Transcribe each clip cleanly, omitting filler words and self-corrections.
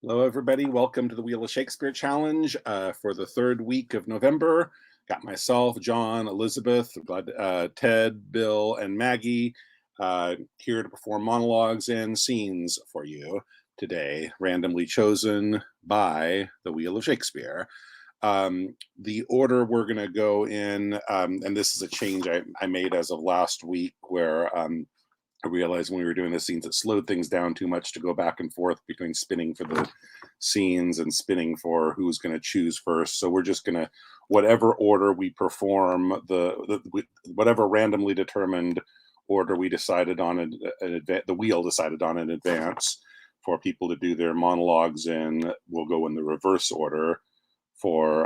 Hello, everybody. Welcome to the Wheel of Shakespeare Challenge for the third week of November. Got myself, John, Elizabeth, Ted, Bill, and Maggie here to perform monologues and scenes for you today, randomly chosen by the Wheel of Shakespeare. The order we're going to go in, and this is a change I made as of last week, where I realized when we were doing the scenes, it slowed things down too much to go back and forth between spinning for the scenes and spinning for who's going to choose first. So we're just going to, whatever order we perform, whatever randomly determined order we decided on, the wheel decided on in advance for people to do their monologues in, we'll go in the reverse order for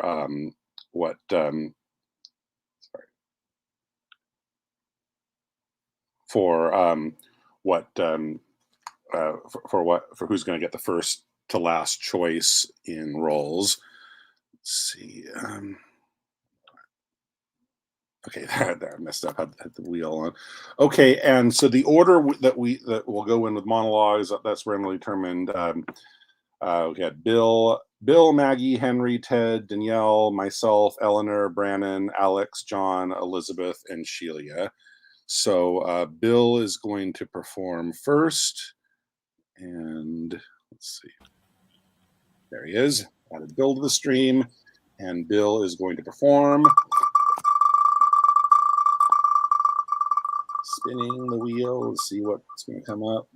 who's going to get the first to last choice in roles. Let's see. Okay, there I messed up. Had the wheel on. Okay, and so the order that we'll go in with monologues, that's randomly determined. We had Bill, Maggie, Henry, Ted, Danielle, myself, Eleanor, Brannon, Alex, John, Elizabeth, and Sheila. So Bill is going to perform first, and let's see. There he is. Added Bill to the stream, and Bill is going to perform. Spinning the wheel. Let's see what's going to come up.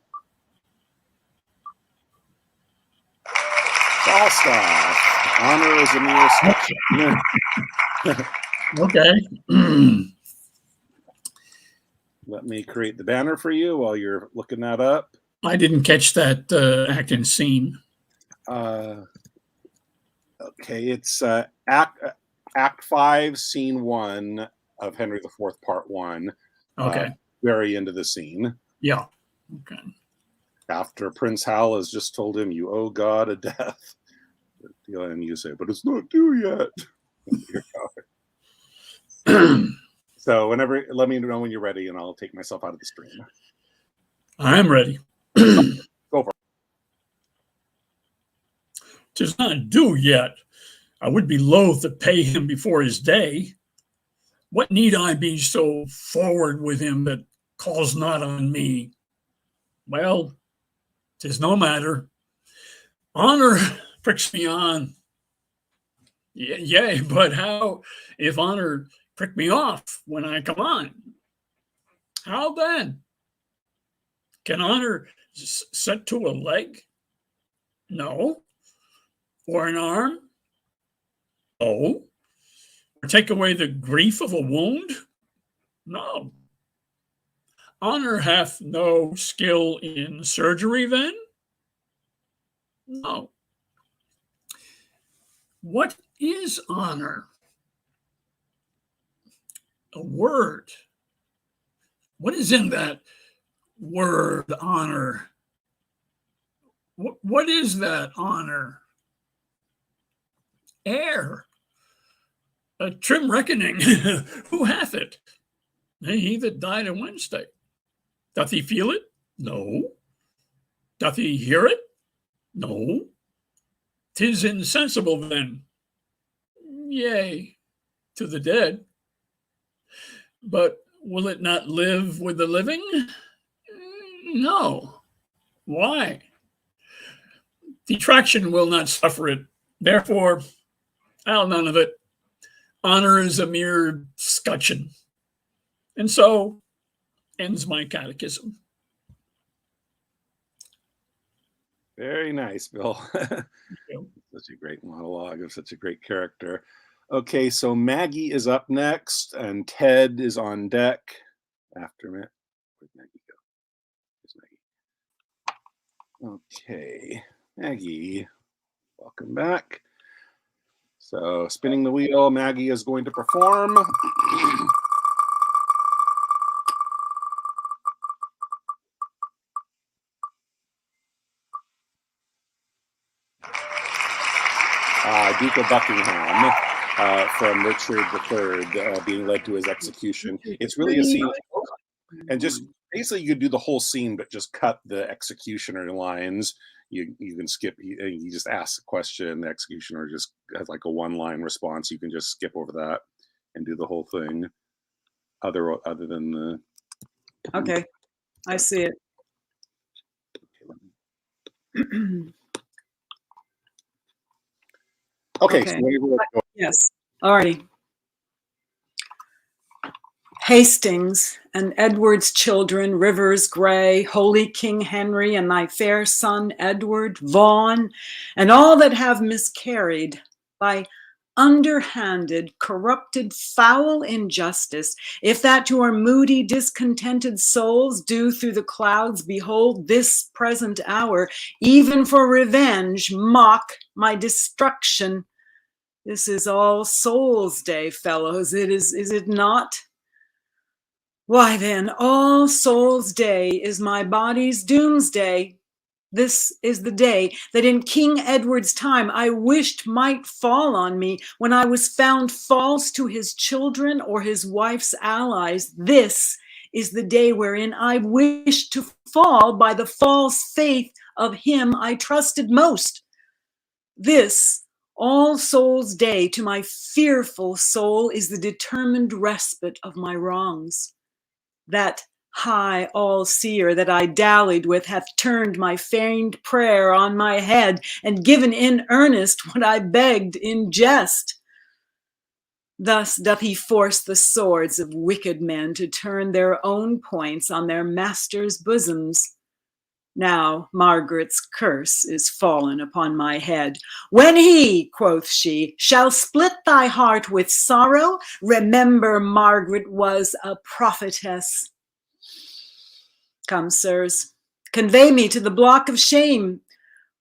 Falstaff. Honor is a mere sketch. Okay. Let me create the banner for you while you're looking that up. I didn't catch that act and scene. Okay, it's Act 5, Scene 1 of Henry IV, Part 1. Okay. Very into the scene. Yeah. Okay. After Prince Hal has just told him, "You owe God a death," and you say, "But it's not due yet." So whenever, let me know when you're ready, and I'll take myself out of the stream. I'm ready. Go for it. 'Tis not due yet. I would be loath to pay him before his day. What need I be so forward with him that calls not on me? Well, 'tis no matter. Honor pricks me on. Yea, but how if honor prick me off when I come on? How then? Can honor set to a leg? No. Or an arm? No. Or take away the grief of a wound? No. Honor hath no skill in surgery then? No. What is honor? A word. What is in that word, honor? What is that honor? Air. A trim reckoning. Who hath it? He that died on Wednesday. Doth he feel it? No. Doth he hear it? No. 'Tis insensible then. Yea, to the dead. But will it not live with the living? No. Why? Detraction will not suffer it. Therefore, I'll none of it. Honor is a mere scutcheon. And so ends my catechism. Very nice, Bill. Such a great monologue of such a great character. Okay, so Maggie is up next, and Ted is on deck after me. Where'd Maggie go? There's Maggie. Okay, Maggie, welcome back. So, spinning the wheel, Maggie is going to perform. Duke of Buckingham from Richard III being led to his execution. It's really a scene, and just basically you could do the whole scene, but just cut the executioner lines. You can skip. You just ask the question. The executioner just has like a one-line response. You can just skip over that and do the whole thing. Other than the. Okay, I see it. Okay. So yes. Alrighty. Hastings and Edward's children, Rivers, Grey, holy King Henry, and thy fair son Edward, Vaughan, and all that have miscarried by underhanded, corrupted, foul injustice, if that your moody, discontented souls do through the clouds behold this present hour, even for revenge, mock my destruction. This is All Souls' Day, fellows, is it not? Why then, All Souls' Day is my body's doomsday. This is the day that in King Edward's time I wished might fall on me when I was found false to his children or his wife's allies. This is the day wherein I wished to fall by the false faith of him I trusted most. This All Souls' Day to my fearful soul is the determined respite of my wrongs. That high all-seer that I dallied with hath turned my feigned prayer on my head and given in earnest what I begged in jest. Thus doth he force the swords of wicked men to turn their own points on their masters' bosoms. Now Margaret's curse is fallen upon my head. When he, quoth she, shall split thy heart with sorrow, remember Margaret was a prophetess. Come, sirs, convey me to the block of shame.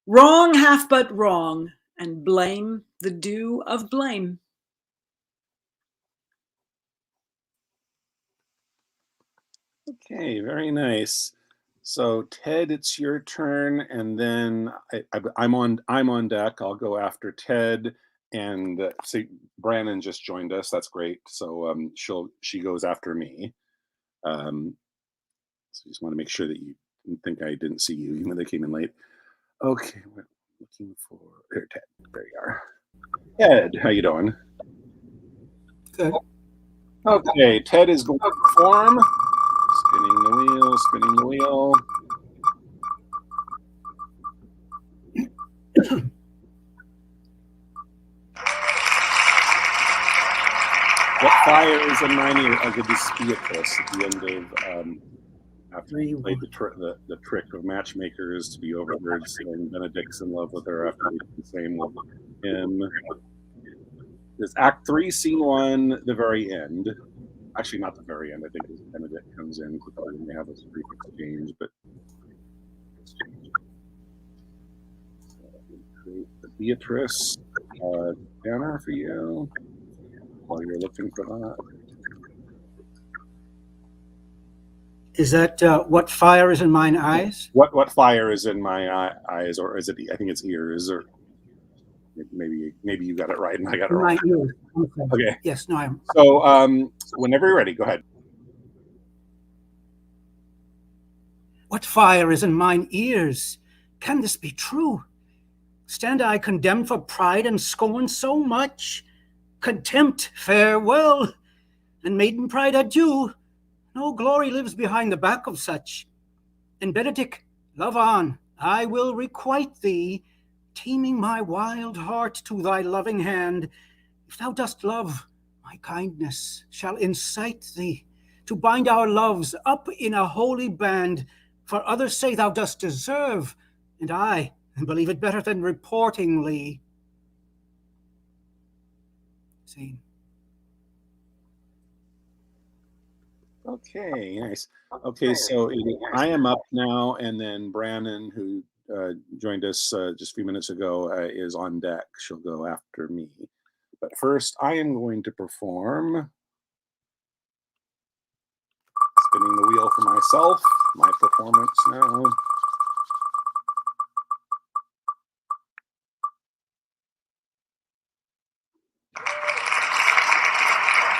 Wrong hath but wrong, and blame the due of blame. Okay, very nice. So Ted, it's your turn, and then I'm on deck. I'll go after Ted, and see Brandon just joined us. That's great. So she goes after me. So just want to make sure that you didn't think I didn't see you, even though they came in late. Okay, we're looking for Ted. There you are. Ted, how you doing? Good. Okay, Ted is going to perform. Spinning the wheel, spinning the wheel. What fire is in mine ear? I could just Beatrice at the end of after he played the trick of matchmakers to be overheard saying Benedict's in love with her after he did the same with him. There's Act 3, Scene 1, the very end. Actually, not the very end. I think Benedict comes in because they have a brief exchange, but create the Beatrice banner for you while you're looking for that. Is that what fire is in mine eyes? What fire is in my eyes, or is it? I think it's ears, or maybe you got it right and I got it wrong. Okay. Yes. No. I'm. So whenever you're ready, go ahead. What fire is in mine ears? Can this be true? Stand I condemned for pride and scorn so much? Contempt, farewell, and maiden pride adieu. No glory lives behind the back of such. And Benedict, love on, I will requite thee, teeming my wild heart to thy loving hand. If thou dost love, my kindness shall incite thee to bind our loves up in a holy band. For others say thou dost deserve, and I believe it better than reportingly. scene. Okay, nice. Okay, so I am up now, and then Brannon, who joined us just a few minutes ago, is on deck. She'll go after me. But first, I am going to perform Spinning the Wheel for myself, my performance now.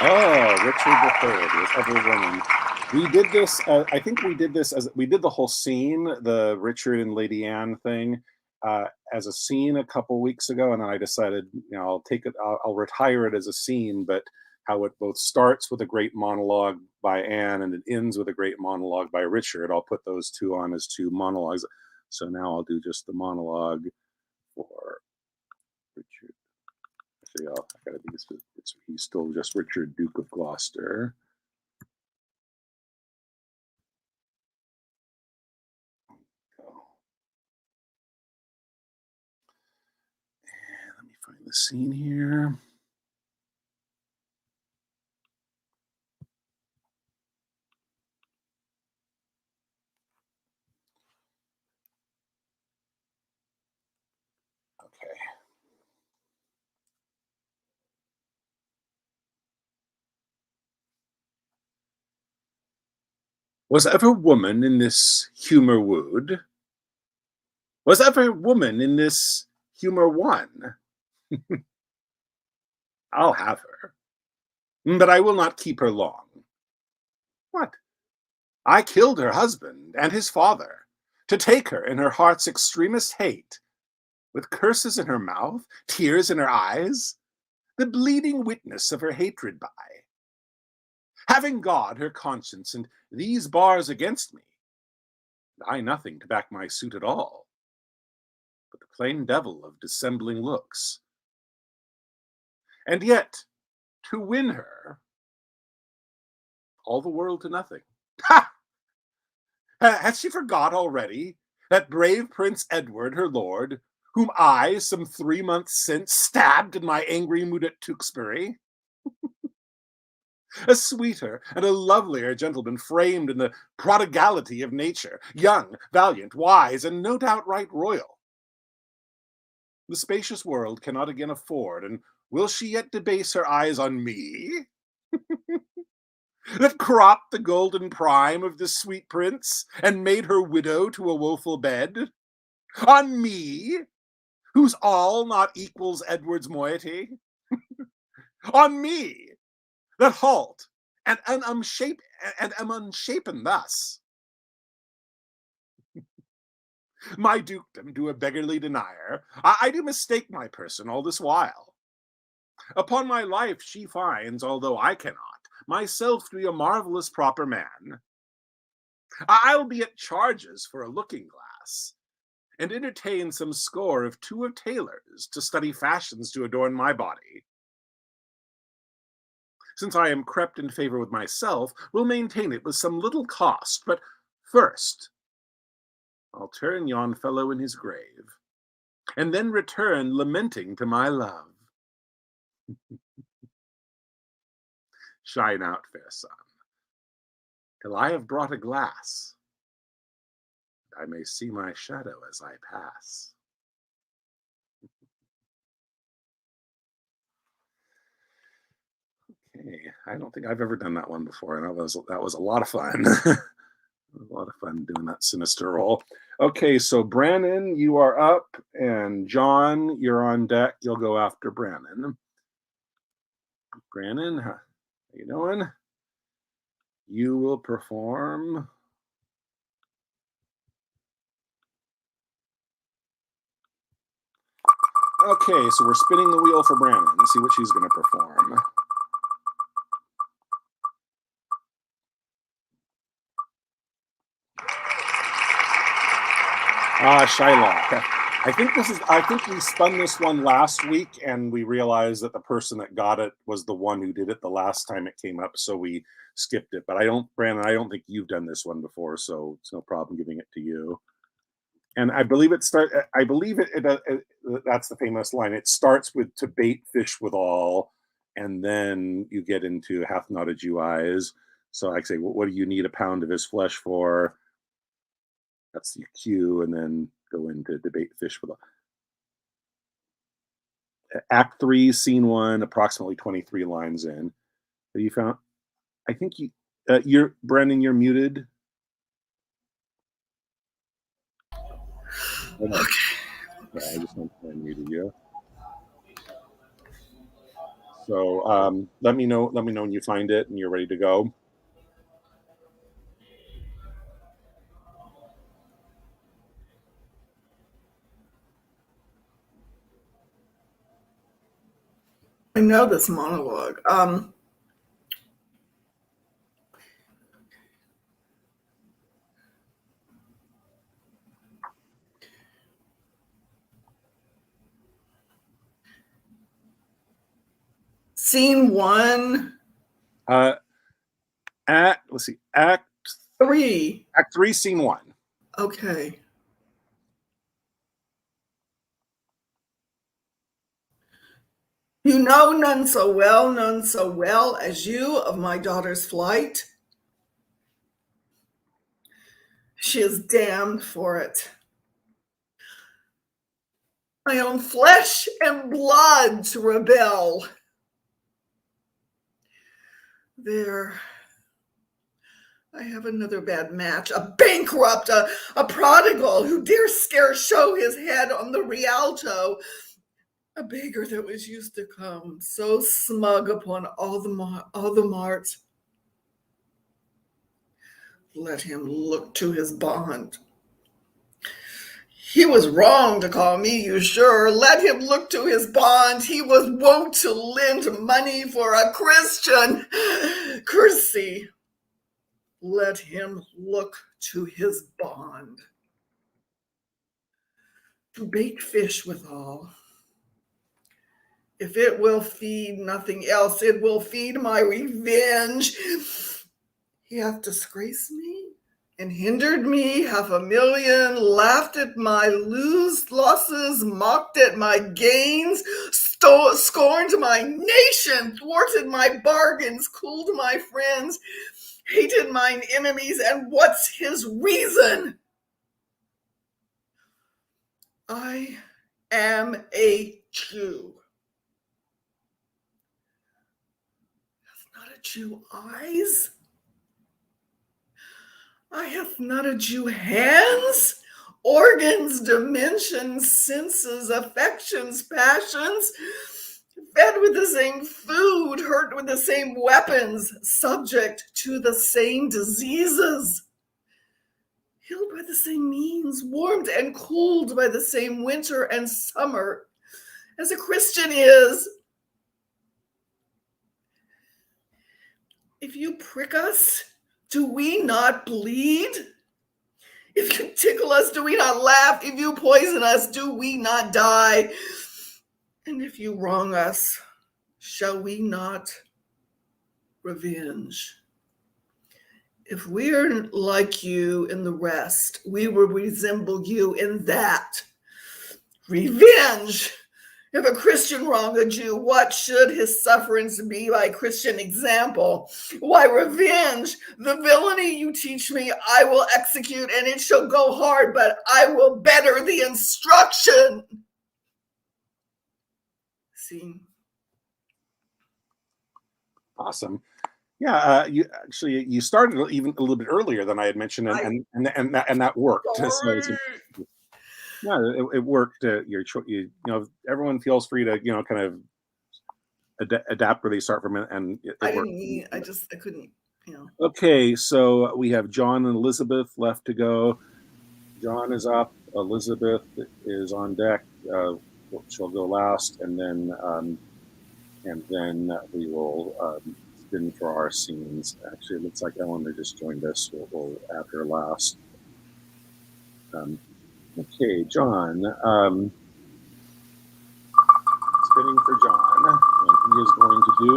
Oh, Richard III was every woman. We did this. I think we did this as we did the whole scene, the Richard and Lady Anne thing, as a scene a couple weeks ago, and then I decided, I'll take it. I'll retire it as a scene, but how it both starts with a great monologue by Anne and it ends with a great monologue by Richard. I'll put those two on as two monologues. So now I'll do just the monologue for Richard. Actually, I gotta think he's still just Richard, Duke of Gloucester. And let me find the scene here. Okay. Was ever woman in this humor wooed? Was ever woman in this humor won? I'll have her, but I will not keep her long. What? I killed her husband and his father to take her in her heart's extremest hate, with curses in her mouth, tears in her eyes, the bleeding witness of her hatred by. Having God her conscience and these bars against me, and I nothing to back my suit at all, but the plain devil of dissembling looks. And yet, to win her, all the world to nothing. Ha! Hath she forgot already that brave Prince Edward, her lord, whom I, some 3 months since, stabbed in my angry mood at Tewkesbury? A sweeter and a lovelier gentleman framed in the prodigality of nature, young, valiant, wise, and no doubt right royal. The spacious world cannot again afford, and will she yet debase her eyes on me? That cropped the golden prime of this sweet prince, and made her widow to a woeful bed? On me, whose all not equals Edward's moiety? On me, that halt and am unshapen thus. My dukedom do a beggarly denier, I do mistake my person all this while. Upon my life she finds, although I cannot, myself to be a marvellous proper man. I'll be at charges for a looking glass, and entertain some score of 2 of tailors to study fashions to adorn my body. Since I am crept in favor with myself, will maintain it with some little cost, but first I'll turn yon fellow in his grave, and then return lamenting to my love. Shine out, fair sun, till I have brought a glass, I may see my shadow as I pass. Okay, I don't think I've ever done that one before, and that was a lot of fun. A lot of fun doing that sinister role. Okay, so Brannon, you are up, and John, you're on deck. You'll go after Brannon. Brannon, how you doing? You will perform. Okay, so we're spinning the wheel for Brannon. Let's see what she's going to perform. Shylock. I think we spun this one last week, and we realized that the person that got it was the one who did it the last time it came up, so we skipped it. But Brandon, I don't think you've done this one before, so it's no problem giving it to you. And I believe that's the famous line. It starts with "to bait fish withal," and then you get into hath not a Jew eyes. So I say, what do you need a pound of his flesh for? That's the cue, and then go into debate fish with Act 3, Scene 1, approximately 23 lines in. Have you found? I think you're Brendan. You're muted. Okay. Yeah, I just unmuted you. So let me know when you find it and you're ready to go. I know this monologue. Scene 1. Let's see. Act 3. Act 3, Scene 1. Okay. You know none so well as you of my daughter's flight. She is damned for it. My own flesh and blood to rebel. There, I have another bad match, a bankrupt, a prodigal who dare scarce show his head on the Rialto, a beggar that was used to come so smug upon all the marts. Let him look to his bond. He was wrong to call me usurer. Let him look to his bond. He was wont to lend money for a Christian. Cursey. Let him look to his bond. To bait fish withal. If it will feed nothing else, it will feed my revenge. He hath disgraced me and hindered me 500,000, laughed at my losses, mocked at my gains, scorned my nation, thwarted my bargains, cooled my friends, hated mine enemies, and what's his reason? I am a Jew. Hath not a Jew eyes? I hath not a Jew hands, organs, dimensions, senses, affections, passions, fed with the same food, hurt with the same weapons, subject to the same diseases, healed by the same means, warmed and cooled by the same winter and summer, as a Christian is. If you prick us, do we not bleed? If you tickle us, do we not laugh? If you poison us, do we not die? And if you wrong us, shall we not revenge? If we're like you in the rest, we will resemble you in that. Revenge! If a Christian wrong a Jew, what should his sufferings be by Christian example? Why, revenge, the villainy you teach me, I will execute, and it shall go hard, but I will better the instruction. See? Awesome. Yeah, you started even a little bit earlier than I had mentioned, and that worked. So yeah, it worked. You know, everyone feels free to kind of adapt where they start from, and it worked. I couldn't. Okay, so we have John and Elizabeth left to go. John is up. Elizabeth is on deck. She'll go last, and then we will spin for our scenes. Actually, it looks like Eleanor just joined us. We'll add her last. Okay, John. Spinning for John, and he is going to do.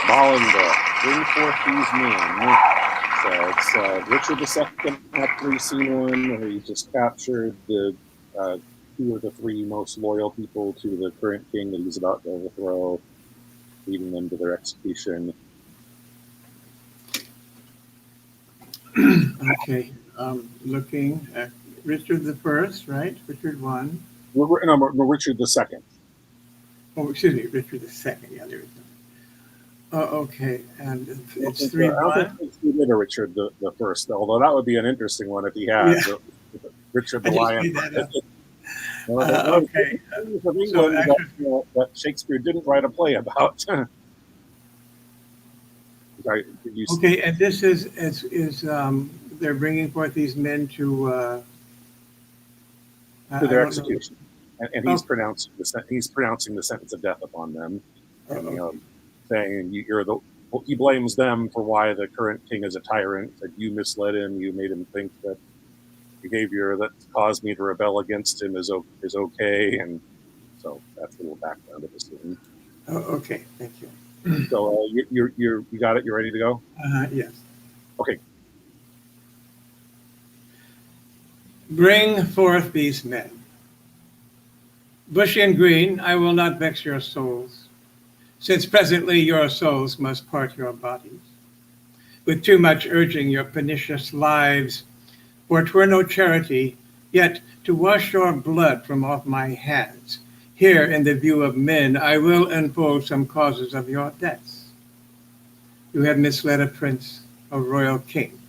Bollinger, bring forth these men. So it's Richard II, Act 3, Scene 1, where he's just captured the 2 of the 3 most loyal people to the current king that he's about to overthrow, leading them to their execution. Okay, looking at Richard the First, right? Richard I. No, Richard II. Oh, excuse me, Richard the Second. Yeah, there we go. Okay, and it's I 3-1. don't think he did a Richard the First, although that would be an interesting one if he had. Yeah. Richard I the just Lion. made that up. Okay. So actually, that Shakespeare didn't write a play about. Okay, and this is they're bringing forth these men to their execution, and he's pronouncing the sentence of death upon them, and saying he blames them for why the current king is a tyrant. That you misled him, you made him think that behavior that caused me to rebel against him is okay, and so that's a little background of the scene. Okay, thank you. So you got it. You're ready to go. Yes. Okay. Bring forth these men. Bushy and green, I will not vex your souls, since presently your souls must part your bodies. With too much urging your pernicious lives, for 'twere no charity, yet to wash your blood from off my hands, here in the view of men, I will unfold some causes of your deaths. You have misled a prince, a royal king,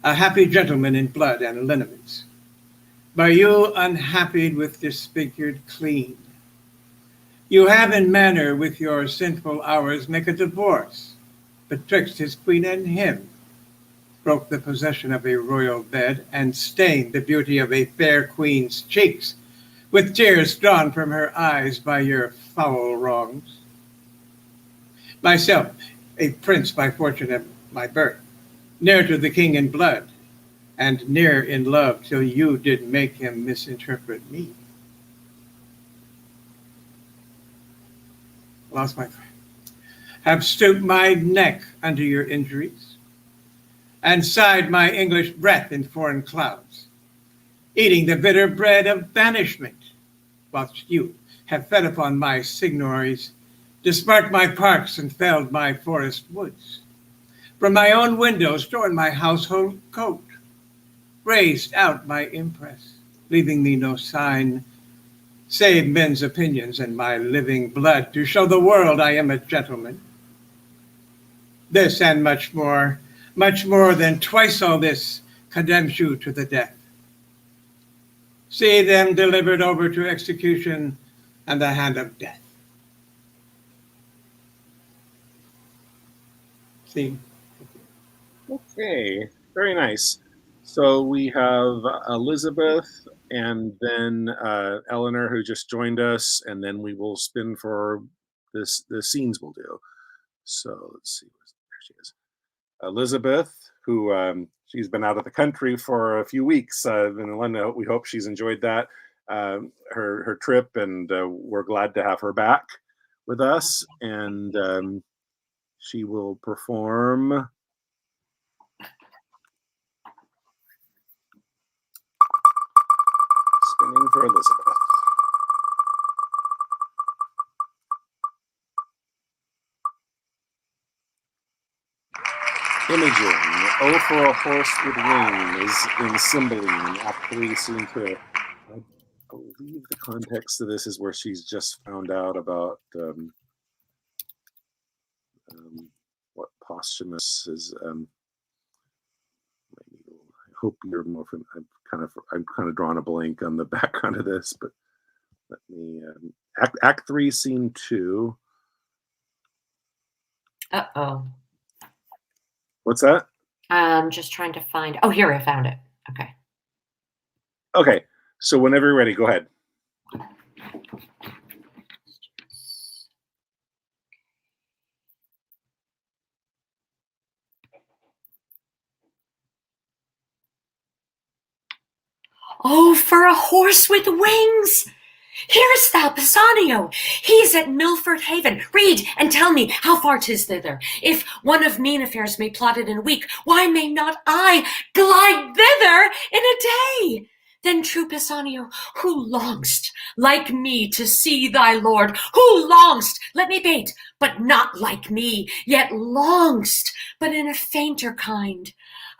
a happy gentleman in blood and lineaments. By you unhappied with disfigured clean, you have in manner with your sinful hours make a divorce betwixt his queen and him, broke the possession of a royal bed, and stained the beauty of a fair queen's cheeks with tears drawn from her eyes by your foul wrongs. Myself, a prince by fortune of my birth, near to the king in blood, and near in love till you did make him misinterpret me. Lost my friend. Have stooped my neck under your injuries, and sighed my English breath in foreign clouds, eating the bitter bread of banishment, whilst you have fed upon my signories, disparked my parks and felled my forest woods. From my own windows torn my household coat, raised out my impress, leaving me no sign, save men's opinions and my living blood, to show the world I am a gentleman. This and much more than twice all this, condemns you to the death. See them delivered over to execution and the hand of death. See? Okay, very nice. So we have Elizabeth and then Eleanor, who just joined us, and then we will spin for the scenes we'll do. So let's see, there she is. Elizabeth, who she's been out of the country for a few weeks in London. We hope she's enjoyed that, her trip, and we're glad to have her back with us. And she will perform Spinning for Elizabeth. Imogen, O for a Horse with Wings in Cymbeline, Act 3, Scene 2. I believe the context of this is where she's just found out about what posthumous is. I hope you're more. I'm kind of drawing a blank on the background of this, but let me Act 3, Scene 2. Uh-oh. What's that? I'm just trying to find. Oh, here, I found it. Okay. Okay. So whenever you're ready, go ahead. Oh, for a horse with wings! Here's thou Pisanio. He's at Milford Haven. Read and tell me how far 'tis thither. If one of mean affairs may plot it in a week, why may not I glide thither in a day? Then true Pisanio, who longst like me to see thy lord, who longst, let me bait, but not like me, yet longst, but in a fainter kind.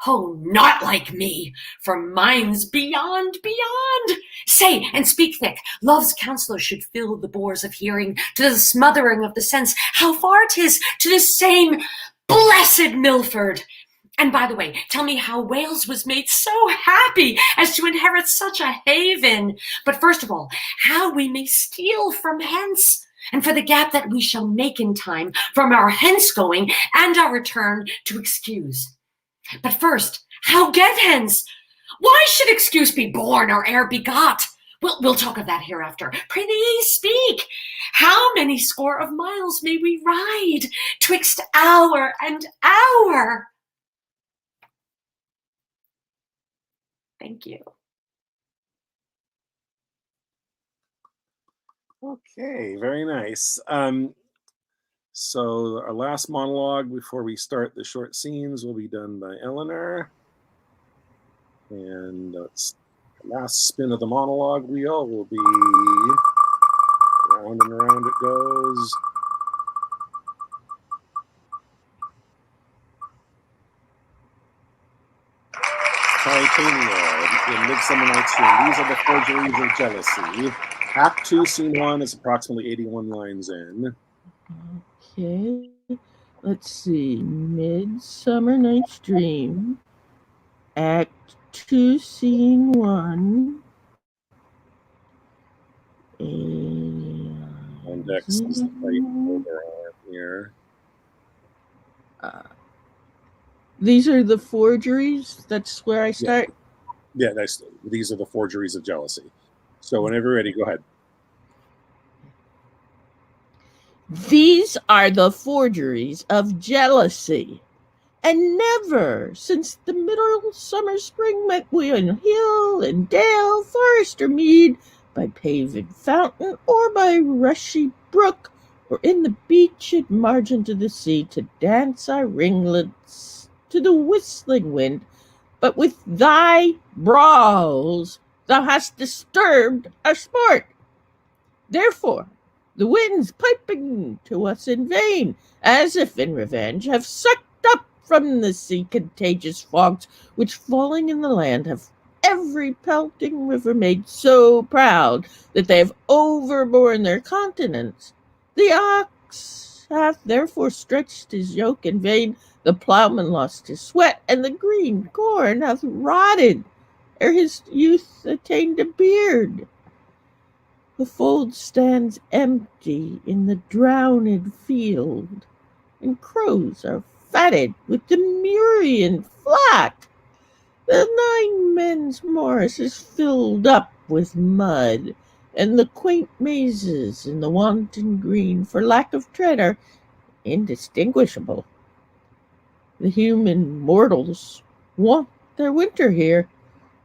Oh, not like me, for mine's beyond, beyond. Say, and speak thick, love's counsellor should fill the bores of hearing to the smothering of the sense, how far 'tis to this same blessed Milford. And by the way, tell me how Wales was made so happy as to inherit such a haven. But first of all, how we may steal from hence, and for the gap that we shall make in time from our hence going and our return to excuse. But first, how get hence? Why should excuse be born or e'er begot? We'll talk of that hereafter. Prithee, speak. How many score of miles may we ride twixt hour and hour? Thank you. Okay, very nice. So our last monologue before we start the short scenes will be done by Eleanor. And the last spin of the monologue wheel will be round and around it goes. Titania in Midsummer Night's Dream. These are the forgeries of jealousy. Act 2, Scene 1 is approximately 81 lines in. Okay, let's see. Midsummer Night's Dream, Act 2, Scene 1. And X is the placeholder here. These are the forgeries. That's where I start. Yeah, these are the forgeries of jealousy. So whenever you're ready, go ahead. These are the forgeries of jealousy. And never since the middle summer spring met we on hill and dale, forest or mead, by paved fountain or by rushy brook, or in the beached margin to the sea, to dance our ringlets to the whistling wind. But with thy brawls thou hast disturbed our sport. Therefore the winds piping to us in vain, as if in revenge, have sucked up from the sea contagious fogs, which falling in the land have every pelting river made so proud that they have overborne their continents. The ox hath therefore stretched his yoke in vain, the ploughman lost his sweat, and the green corn hath rotted ere his youth attained a beard. The fold stands empty in the drowned field, and crows are fatted with the murrian flock. The 9 men's morris is filled up with mud, and the quaint mazes in the wanton green, for lack of tread, are indistinguishable. The human mortals want their winter here.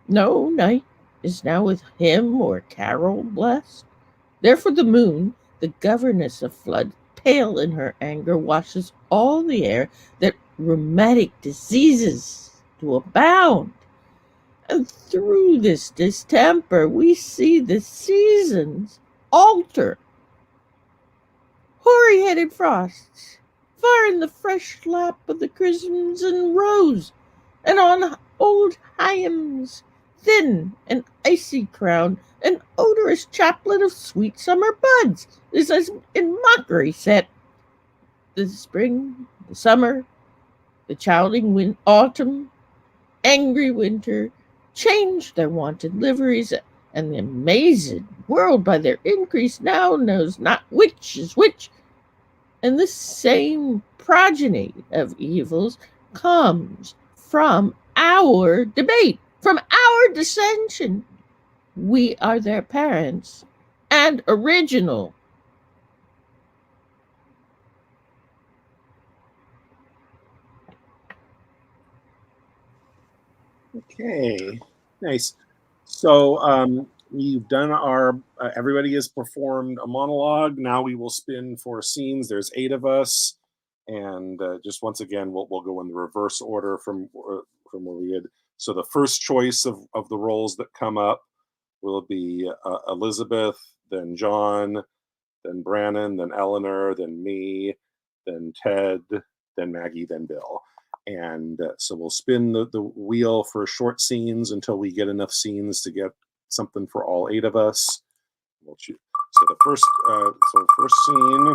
No night is now with hymn or carol blessed. Therefore the moon, the governess of flood, pale in her anger, washes all the air, that rheumatic diseases do abound. And through this distemper we see the seasons alter. Hoary-headed frosts, far in the fresh lap of the crimson rose, and on old Hyam's thin and icy crown, an odorous chaplet of sweet summer buds is as in mockery set. The spring, the summer, the childing autumn, angry winter, change their wonted liveries, and the amazed world by their increase now knows not which is which. And this same progeny of evils comes from our debate, from our dissension. We are their parents and original. Okay, nice. So we've done our, everybody has performed a monologue. Now we will spin 4 scenes. There's 8 of us. And just once again, we'll go in the reverse order from where we did. So the first choice of the roles that come up will be Elizabeth, then John, then Brannon, then Eleanor, then me, then Ted, then Maggie, then Bill. And so we'll spin the wheel for short scenes until we get enough scenes to get something for all 8 of us. We'll choose. So the first scene.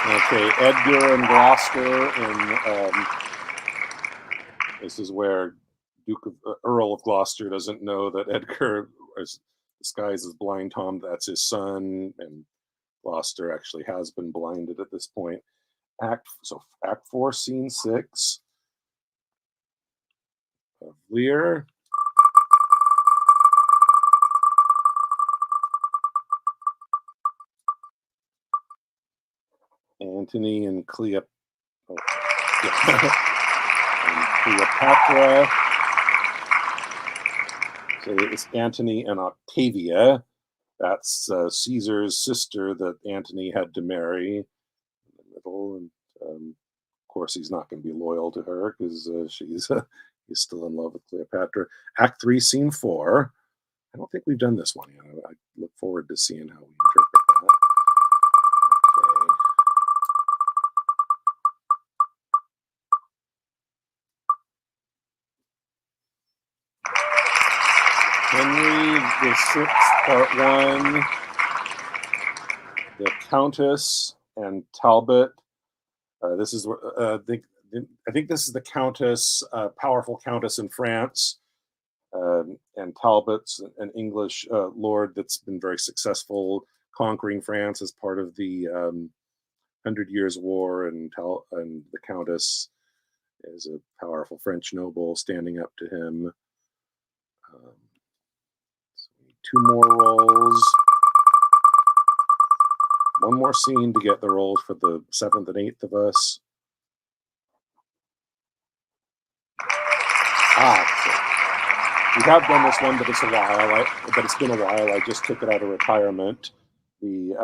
Okay, Edgar and Gloucester, and this is where Earl of Gloucester doesn't know that Edgar is disguised as Blind Tom. That's his son, and Gloucester actually has been blinded at this point. Act 4, Scene 6 of Lear. Antony and Cleopatra. So it's Antony and Octavia. That's Caesar's sister that Antony had to marry in the middle. And of course, he's not going to be loyal to her because he's still in love with Cleopatra. Act 3, Scene 4. I don't think we've done this one yet. I look forward to seeing how we interpret that. Henry VI, Part 1, the Countess and Talbot. This is I think this is the Countess, powerful Countess in France, and Talbot's an English lord that's been very successful conquering France as part of the 100 Years' War, and the Countess is a powerful French noble standing up to him. 2 more rolls. 1 more scene to get the rolls for the 7th and 8th of us. We have done this one, but it's a while. But it's been a while. I just took it out of retirement. The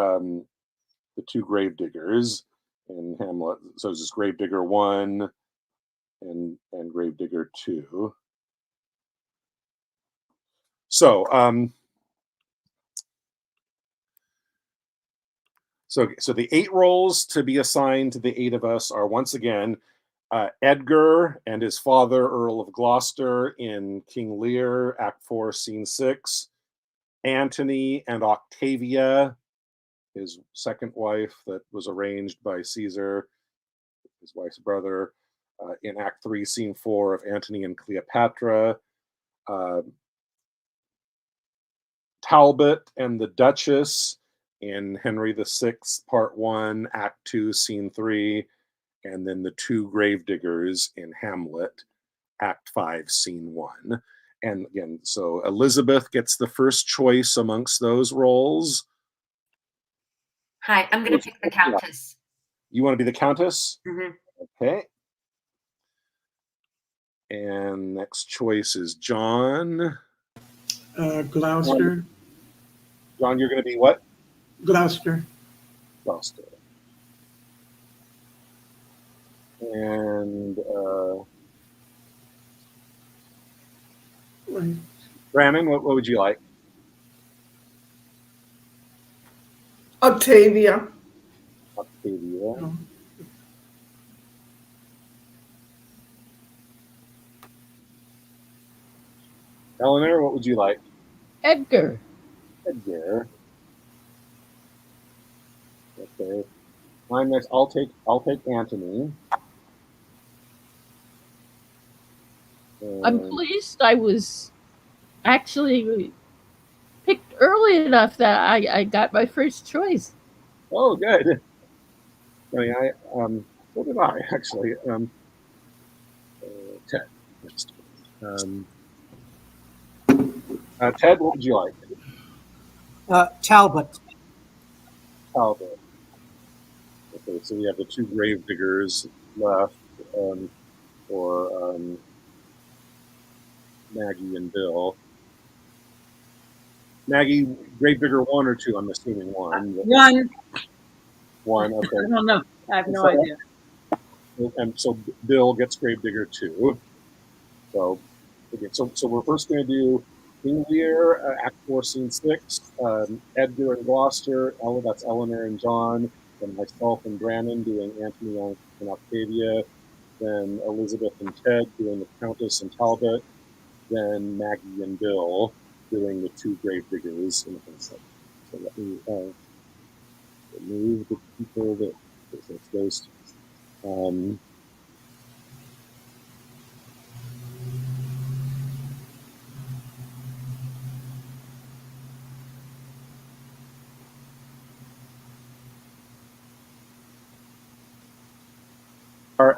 2 Gravediggers in Hamlet. So it's just Gravedigger 1 and Gravedigger 2. So So the 8 roles to be assigned to the 8 of us are once again Edgar and his father, Earl of Gloucester, in King Lear, Act 4, Scene 6. Antony and Octavia, his second wife that was arranged by Caesar, his wife's brother, in Act 3, Scene 4 of Antony and Cleopatra. Talbot and the Duchess in Henry VI, Part 1, Act 2, Scene 3, and then the 2 Gravediggers in Hamlet, Act 5, Scene 1. And again, so Elizabeth gets the first choice amongst those roles. Hi, I'm going to pick the Countess. You want to be the Countess? Mm-hmm. Okay. And next choice is John. Gloucester. John, you're going to be what? Gloucester. Gloucester. And Brannon, what would you like? Octavia. Octavia. Oh. Eleanor, what would you like? Edgar. Edgar. Okay. Mine next. I'll take Antony. I'm pleased I was actually picked early enough that I got my first choice. Oh, good. I mean, what did I actually? Ted. Next. Ted, what would you like? Talbot. Talbot. Okay, so we have the two grave diggers left for Maggie and Bill. Maggie, grave digger 1 or 2? I'm assuming 1. One. 1, okay. I don't know. I have no idea. And so Bill gets grave digger 2. So, okay, so we're first going to do King Lear, Act 4, Scene 6, Edgar and Gloucester, that's Eleanor and John, then myself and Brannon doing Antony and Octavia, then Elizabeth and Ted doing the Countess and Talbot, then Maggie and Bill doing the two grave diggers in the concert. So let me remove the people that it's those two.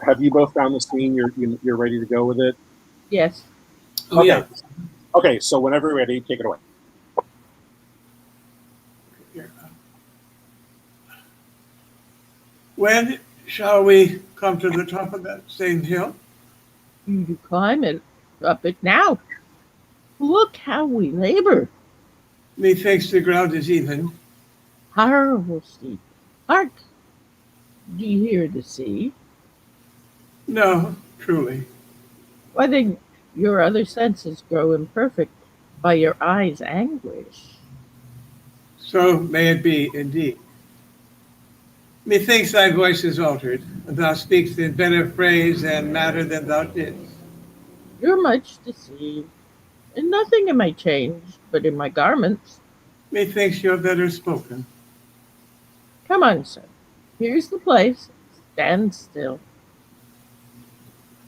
Have you both found the scene? You're ready to go with it? Yes. Oh, okay. yeah. Okay, so whenever you're ready, take it away. When shall we come to the top of that same hill? You climb it up it now. Look how we labor. Methinks the ground is even. Horrible steep. Hark! Do you hear the sea? No, truly. Why then your other senses grow imperfect by your eyes' anguish. So may it be indeed. Methinks thy voice is altered, and thou speakst in better phrase and matter than thou didst. You're much deceived. And nothing am I changed but in my garments. Methinks you're better spoken. Come on, sir. Here's the place. Stand still.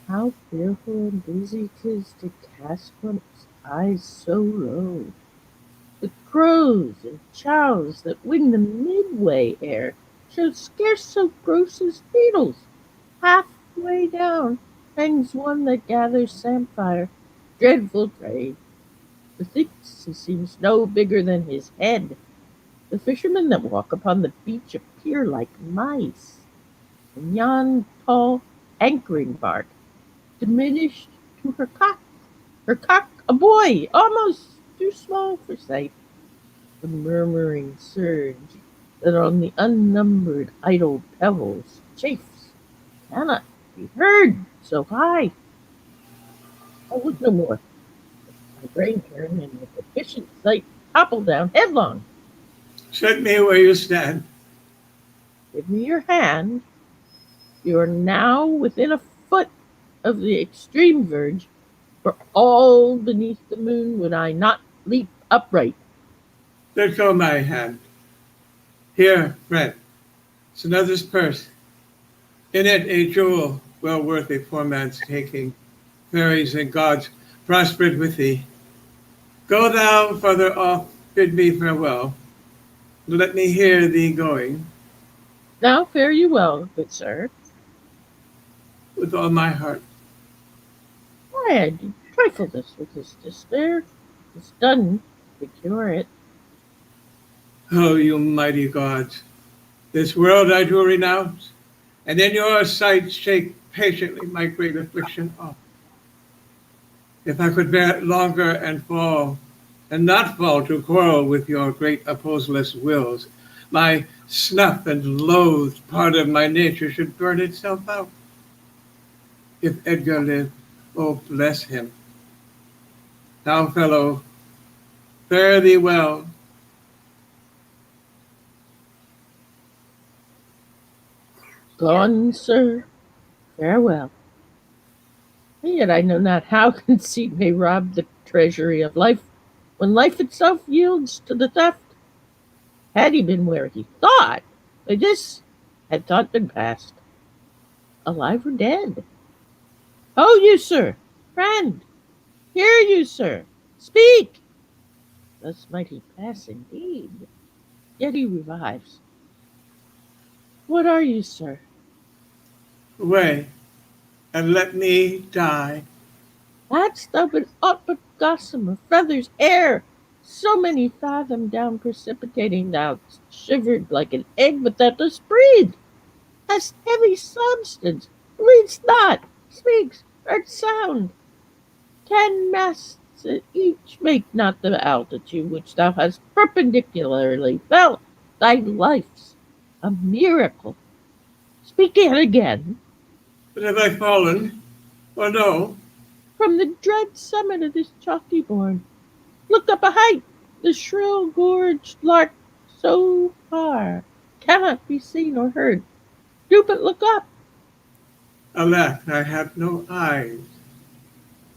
How fearful and busy 'tis to cast one's eyes so low. The crows and chows that wing the midway air show scarce so gross as beetles. Halfway down hangs one that gathers samphire, dreadful trade. Methinks he seems no bigger than his head. The fishermen that walk upon the beach appear like mice. And yon tall anchoring bark, diminished to her cock a boy, almost too small for sight. The murmuring surge that on the unnumbered idle pebbles chafes cannot be heard so high. I would no more. My brain turned and with efficient sight topple down headlong. Set me where you stand. Give me your hand. You are now within a foot of the extreme verge, for all beneath the moon would I not leap upright. Let go my hand. Here, friend, it's another's purse. In it a jewel well worth a poor man's taking. Fairies and gods prospered with thee. Go thou farther off, bid me farewell. Let me hear thee going. Now fare you well, good sir. With all my heart. Why I do trifle this with his despair. It's done to cure it. Oh, you mighty gods, this world I do renounce, and in your sight shake patiently my great affliction off. If I could bear it longer and fall, and not fall to quarrel with your great opposeless wills, my snuff and loathed part of my nature should burn itself out. If Edgar live, oh bless him. Now, fellow, fare thee well. Gone, sir. Farewell. And yet I know not how conceit may rob the treasury of life, when life itself yields to the theft. Had he been where he thought, by this had thought been past, alive or dead. Oh, you, sir, friend, hear you, sir, speak. Thus might he pass indeed, yet he revives. What are you, sir? Away, and let me die. Hadst thou been aught but gossamer, feathers, air, so many fathom down precipitating, thou shivered like an egg, but thou dost breathe. as heavy substance, reads not, speaks, art sound. 10 masts each make not the altitude which thou hast perpendicularly felt. Thy life's a miracle. Speak it again. But have I fallen, or no? From the dread summit of this chalky bourne, look up a height, the shrill gorged lark so far cannot be seen or heard. Do but look up. Alack, I have no eyes.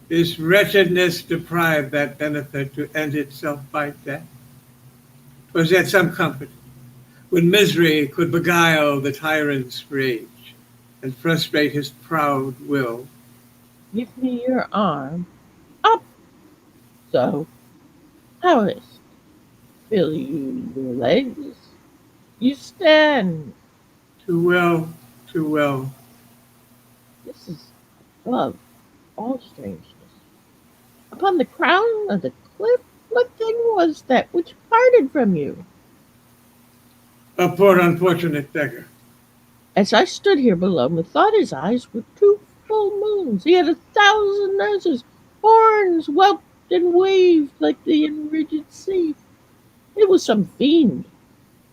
Is wretchedness deprived that benefit to end itself by death? Was that some comfort, when misery could beguile the tyrant's rage and frustrate his proud will? Give me your arm. Up. So. How is it? Feel you your legs? You stand. Too well, too well. This is above all strangeness. Upon the crown of the cliff, what thing was that which parted from you? A poor unfortunate beggar. As I stood here below, methought his eyes were two full moons. He had 1,000 noses, horns whelped and waved like the enrigid sea. It was some fiend.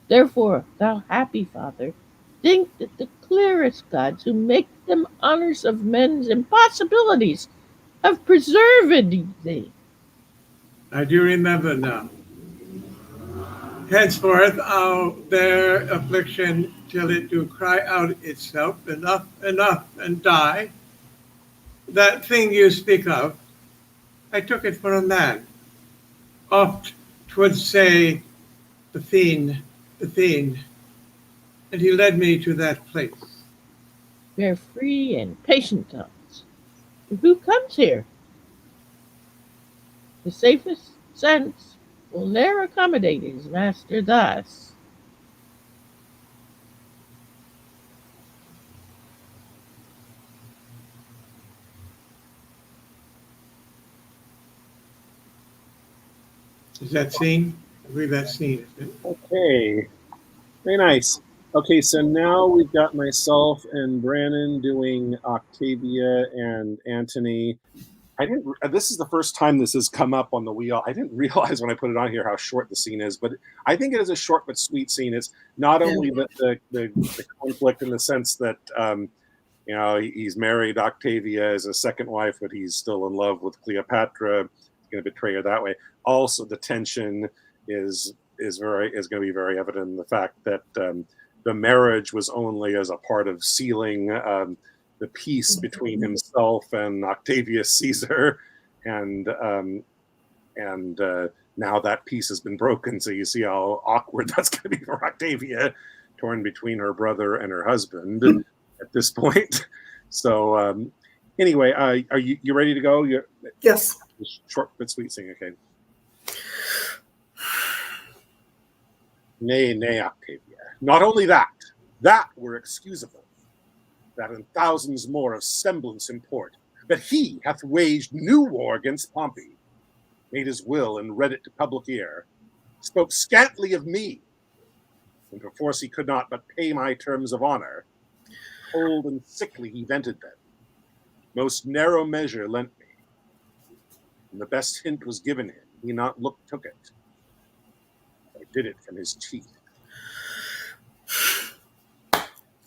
Therefore, thou happy father, think that the clearest gods who make them honors of men's impossibilities have preserved thee. I do remember now. Henceforth I'll bear affliction till it do cry out itself, enough, enough, and die. That thing you speak of, I took it for a man. Oft 'twould say, the fiend, and he led me to that place. Bear free and patient thoughts. Who comes here? The safest sense will ne'er accommodate his master thus. Is that scene? I believe that scene. Okay, very nice. Okay, so now we've got myself and Brannon doing Octavia and Antony. I didn't. This is the first time this has come up on the wheel. I didn't realize when I put it on here how short the scene is, but I think it is a short but sweet scene. It's not only the conflict in the sense that he's married Octavia as a second wife, but he's still in love with Cleopatra. He's going to betray her that way. Also, the tension is going to be very evident in the fact that the marriage was only as a part of sealing the peace between himself and Octavius Caesar, and now that peace has been broken. So you see how awkward that's going to be for Octavia, torn between her brother and her husband at this point. So anyway, are you ready to go? Yes. Short but sweet sing. Okay. Nay, Octavia. Not only that were excusable, that and thousands more of semblance import, that he hath waged new war against Pompey, made his will and read it to public ear, spoke scantly of me, and perforce he could not but pay my terms of honor. Cold and sickly he vented them, most narrow measure lent me, and the best hint was given him, he not took it. I did it from his teeth.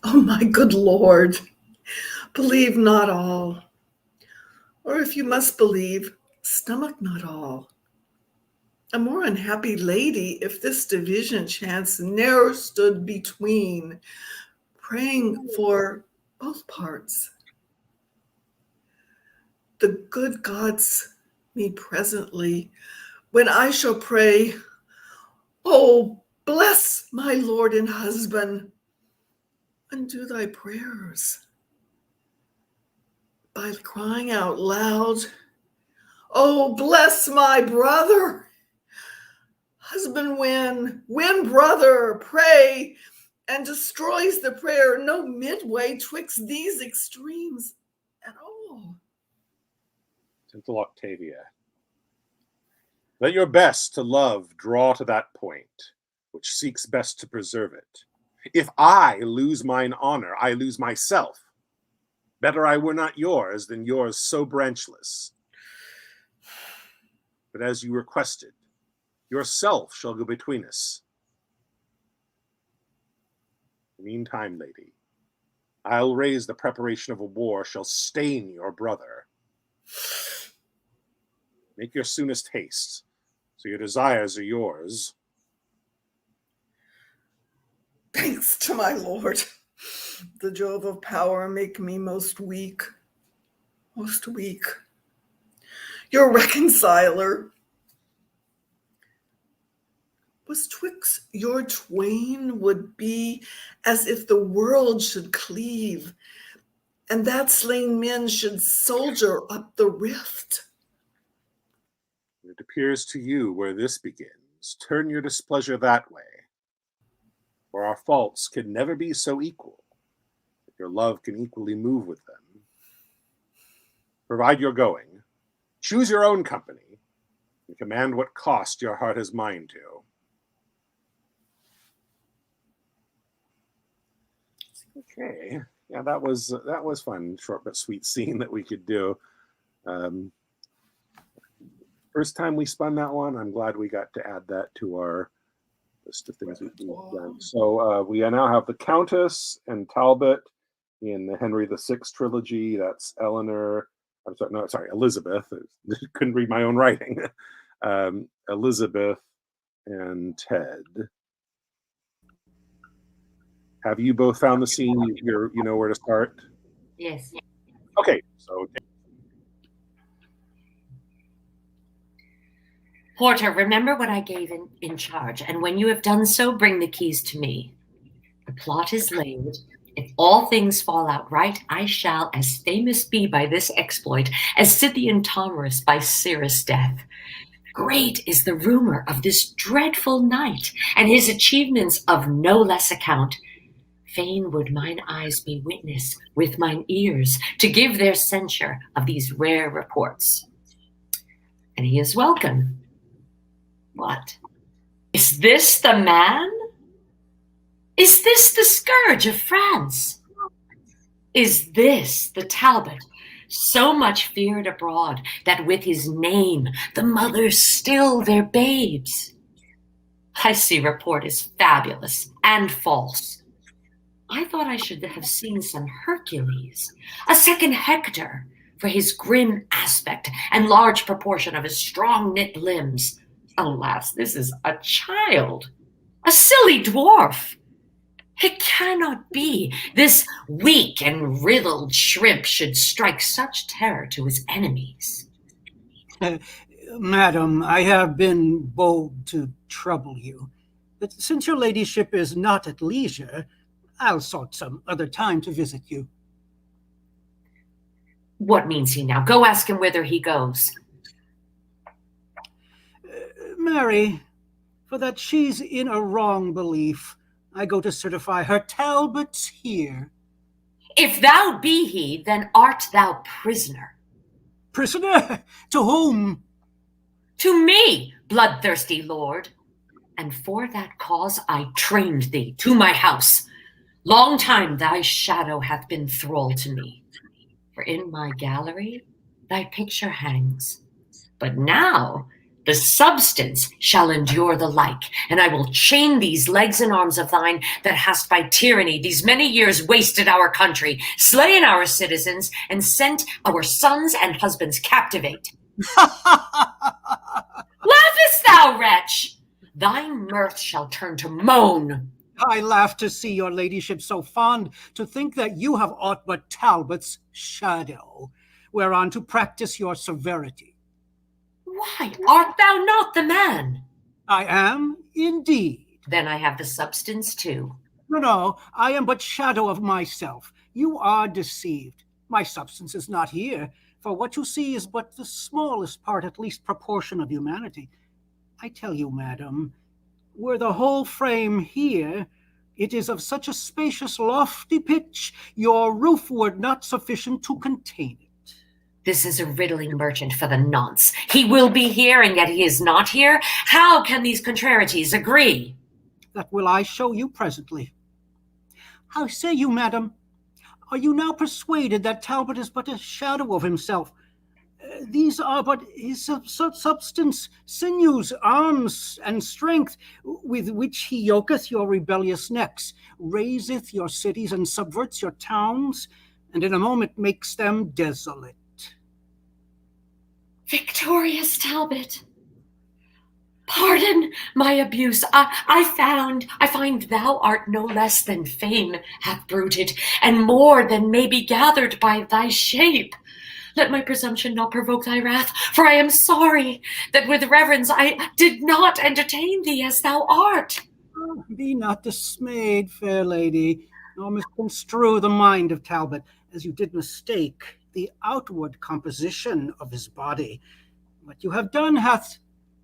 Oh, my good Lord, believe not all. Or if you must believe, stomach not all. A more unhappy lady, if this division chance ne'er stood between, praying for both parts. The good gods me presently, when I shall pray, oh, bless my Lord and husband, undo thy prayers by crying out loud, oh, bless my brother. Husband win brother, pray, and destroys the prayer, no midway twixt these extremes at all. Gentle Octavia, let your best to love draw to that point, which seeks best to preserve it. If I lose mine honor, I lose myself. Better I were not yours than yours so branchless. But as you requested, yourself shall go between us. Meantime, lady, I'll raise the preparation of a war shall stain your brother. Make your soonest haste, so your desires are yours. Thanks to my lord. The Jove of power make me most weak. Most weak. Your reconciler was twixt your twain would be as if the world should cleave, and that slain men should soldier up the rift. It appears to you where this begins. Turn your displeasure that way, for our faults can never be so equal, if your love can equally move with them. Provide your going, choose your own company, and command what cost your heart has mind to. Okay, yeah, that was fun. Short but sweet scene that we could do. First time we spun that one, I'm glad we got to add that to our list of things we've done. So we now have the Countess and Talbot in the Henry VI trilogy. That's Elizabeth. Couldn't read my own writing. Elizabeth and Ted. Have you both found the scene? You know where to start? Yes. Okay, so Porter, remember what I gave in charge, and when you have done so, bring the keys to me. The plot is laid. If all things fall out right, I shall as famous be by this exploit as Scythian Thomarus by Cyrus' death. Great is the rumor of this dreadful knight, and his achievements of no less account. Fain would mine eyes be witness with mine ears to give their censure of these rare reports. And he is welcome. What? Is this the man? Is this the scourge of France? Is this the Talbot, so much feared abroad that with his name the mothers still their babes? I see report is fabulous and false. I thought I should have seen some Hercules, a second Hector, for his grim aspect and large proportion of his strong-knit limbs. Alas, this is a child, a silly dwarf. It cannot be this weak and riddled shrimp should strike such terror to his enemies. Madam, I have been bold to trouble you, but since your ladyship is not at leisure, I'll sort some other time to visit you. What means he now? Go ask him whither he goes. Mary, for that she's in a wrong belief, I go to certify her Talbot's here. If thou be he, then art thou prisoner. Prisoner? To whom? To me, bloodthirsty lord. And for that cause I trained thee to my house. Long time thy shadow hath been thrall to me, for in my gallery thy picture hangs. But now the substance shall endure the like, and I will chain these legs and arms of thine that hast by tyranny these many years wasted our country, slain our citizens, and sent our sons and husbands captivate. Laughest thou, wretch? Thy mirth shall turn to moan. I laugh to see your ladyship so fond to think that you have aught but Talbot's shadow, whereon to practice your severity. Why, art thou not the man? I am, indeed. Then I have the substance too. No, I am but shadow of myself. You are deceived. My substance is not here, for what you see is but the smallest part, at least proportion of humanity. I tell you, madam, were the whole frame here, it is of such a spacious lofty pitch, your roof were not sufficient to contain it. This is a riddling merchant for the nonce. He will be here, and yet he is not here. How can these contrarieties agree? That will I show you presently. How say you, madam? Are you now persuaded that Talbot is but a shadow of himself? These are but his substance, sinews, arms, and strength, with which he yoketh your rebellious necks, raiseth your cities, and subverts your towns, and in a moment makes them desolate. Victorious Talbot, pardon my abuse. I find thou art no less than fame hath brooded, and more than may be gathered by thy shape. Let my presumption not provoke thy wrath, for I am sorry that with reverence I did not entertain thee as thou art. Oh, be not dismayed, fair lady, nor misconstrue the mind of Talbot, as you did mistake the outward composition of his body. What you have done hath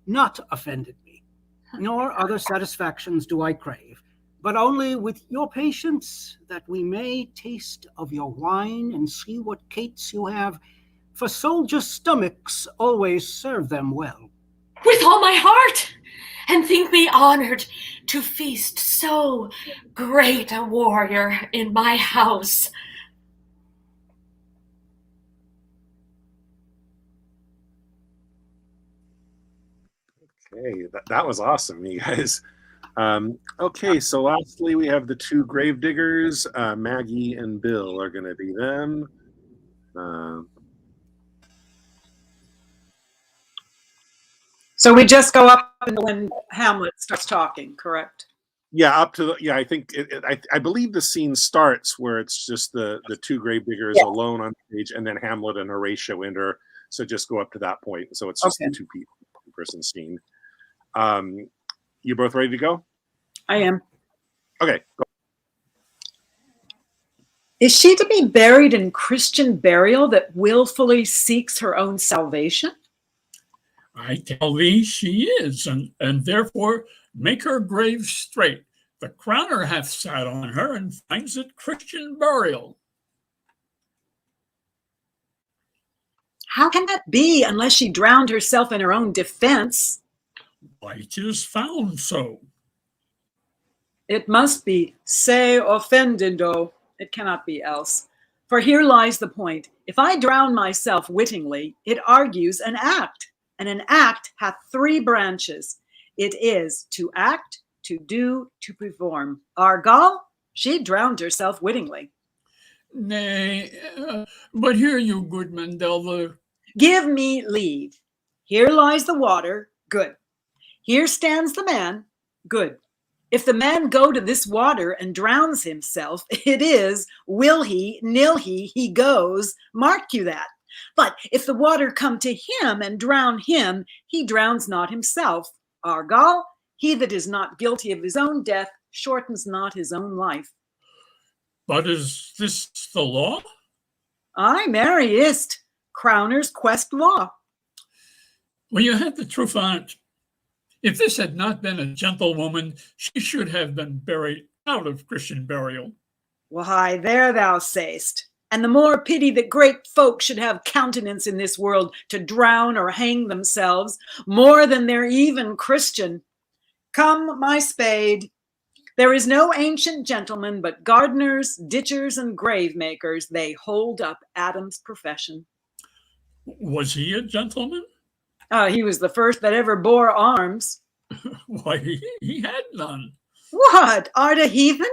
not offended me, nor other satisfactions do I crave, but only with your patience, that we may taste of your wine and see what cates you have, for soldiers' stomachs always serve them well. With all my heart, and think me honored to feast so great a warrior in my house. Okay, that was awesome, you guys. Okay, so lastly we have the two gravediggers. Maggie and Bill are going to be them. So we just go up when Hamlet starts talking, correct? Yeah, up to I think I believe the scene starts where it's just the two gravediggers alone on stage, and then Hamlet and Horatio enter. So just go up to that point. So it's just the two people, person scene. You both ready to go? I am. Okay. Go. Is she to be buried in Christian burial that willfully seeks her own salvation? I tell thee she is, and therefore make her grave straight. The crowner hath sat on her, and finds it Christian burial. How can that be unless she drowned herself in her own defense? Why, 'tis found so. It must be se offendendo. It cannot be else. For here lies the point. If I drown myself wittingly, it argues an act, and an act hath three branches. It is to act, to do, to perform. Argal, she drowned herself wittingly. Nay, but hear you, good Mandelva. Give me leave. Here lies the water. Good. Here stands the man. Good. If the man go to this water and drowns himself, it is, will he, nil he goes, mark you that. But if the water come to him and drown him, he drowns not himself. Argal, he that is not guilty of his own death shortens not his own life. But is this the law? Aye, marry is't. Crowner's quest law. Well, you have the truth on it. If this had not been a gentlewoman, she should have been buried out of Christian burial. Why, there thou say'st. And the more pity that great folk should have countenance in this world to drown or hang themselves, more than they're even Christian. Come, my spade. There is no ancient gentleman but gardeners, ditchers, and grave makers. They hold up Adam's profession. Was he a gentleman? He was the first that ever bore arms. Why, he had none. What, art a heathen?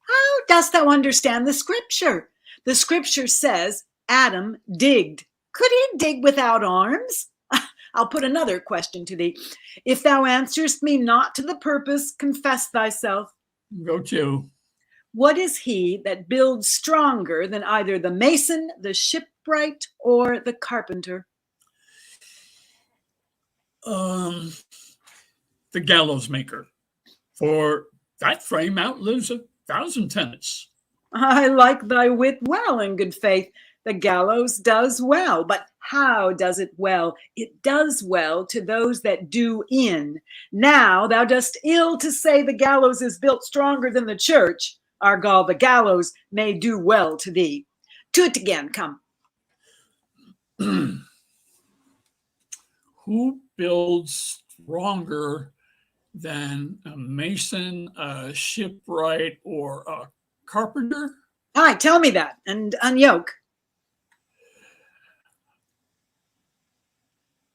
How dost thou understand the scripture? The scripture says Adam digged. Could he dig without arms? I'll put another question to thee. If thou answerest me not to the purpose, confess thyself. Go to. What is he that builds stronger than either the mason, the shipwright, or the carpenter? The gallows maker. For that frame outlives 1,000 tenants. I like thy wit well, in good faith. The gallows does well, but how does it well? It does well to those that do in. Now thou dost ill to say the gallows is built stronger than the church. Argal, the gallows may do well to thee. To it again, come. Who builds stronger than a mason, a shipwright, or a carpenter? Hi, tell me that and unyoke.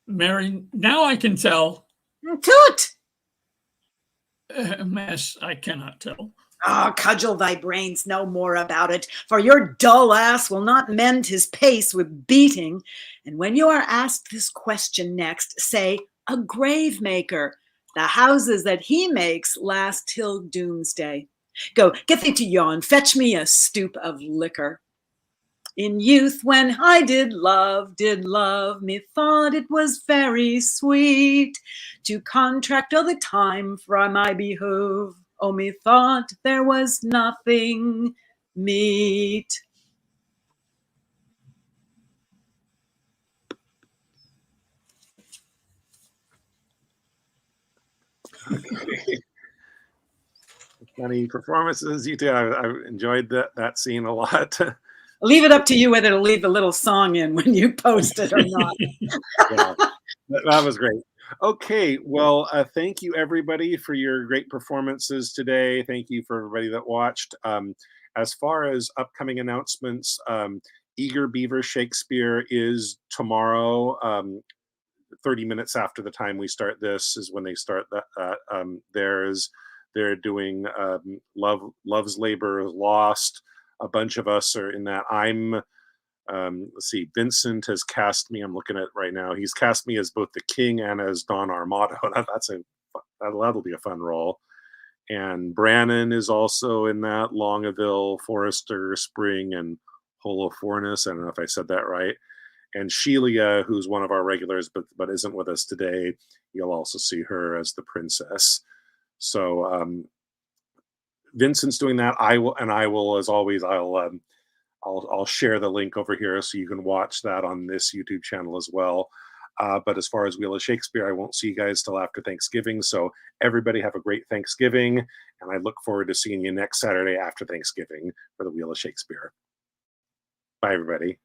Mary, now I can tell. Toot! Mass, I cannot tell. Ah, cudgel thy brains no more about it, for your dull ass will not mend his pace with beating. And when you are asked this question next, say, a grave maker. The houses that he makes last till doomsday. Go, get thee to yon, fetch me a stoop of liquor. In youth, when I did love, methought it was very sweet to contract all the time for my behove. Oh, methought there was nothing meet. Funny performances, you two. I enjoyed that scene a lot. I'll leave it up to you whether to leave the little song in when you post it or not. Yeah, that was great. Okay, well, thank you everybody for your great performances today. Thank you for everybody that watched. As far as upcoming announcements, Eager Beaver Shakespeare is tomorrow. 30 minutes after the time we start this is when they start that. They're doing Love's Labor is Lost. A bunch of us are in that. Let's see, Vincent has cast me. I'm looking at it right now. He's cast me as both the king and as Don Armado. That'll be a fun role. And Brannon is also in that. Longaville, Forrester, Spring, and Holofornis. I don't know if I said that right. And Shelia, who's one of our regulars but isn't with us today, you'll also see her as the princess. So Vincent's doing that. I will, as always, I'll share the link over here so you can watch that on this YouTube channel as well. But as far as Wheel of Shakespeare, I won't see you guys till after Thanksgiving. So everybody have a great Thanksgiving, and I look forward to seeing you next Saturday after Thanksgiving for the Wheel of Shakespeare. Bye, everybody.